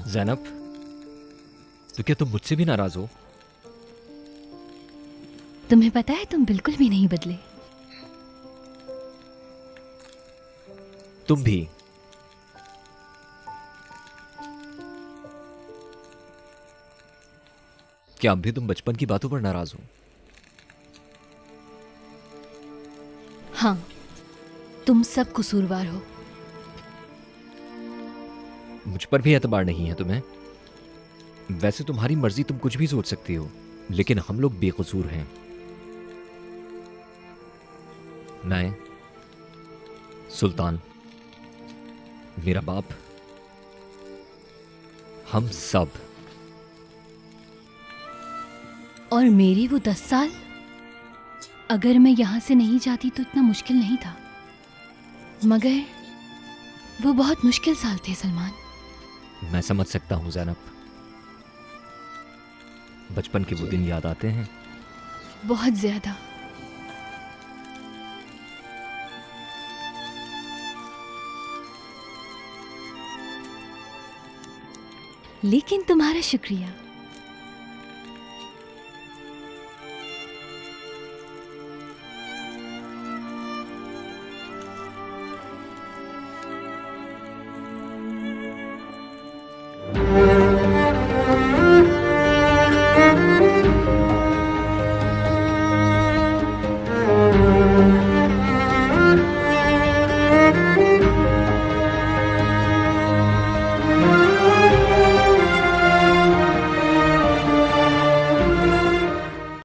ज़ैनब, तो क्या तुम मुझसे भी नाराज हो? तुम्हें पता है तुम बिल्कुल भी नहीं बदले। तुम भी। क्या अब भी तुम बचपन की बातों पर नाराज हो? हाँ, तुम सब कसूरवार हो। मुझ पर भी एतबार नहीं है तुम्हें? वैसे तुम्हारी मर्जी, तुम कुछ भी सोच सकती हो, लेकिन हम लोग बेकसूर हैं। मैं, सुल्तान, मेरा बाप, हम सब। और मेरे वो 10 साल, अगर मैं यहां से नहीं जाती तो इतना मुश्किल नहीं था, मगर वो बहुत मुश्किल साल थे सलमान। मैं समझ सकता हूं ज़ैनब, बचपन के वो दिन याद आते हैं। बहुत ज्यादा। लेकिन तुम्हारा शुक्रिया।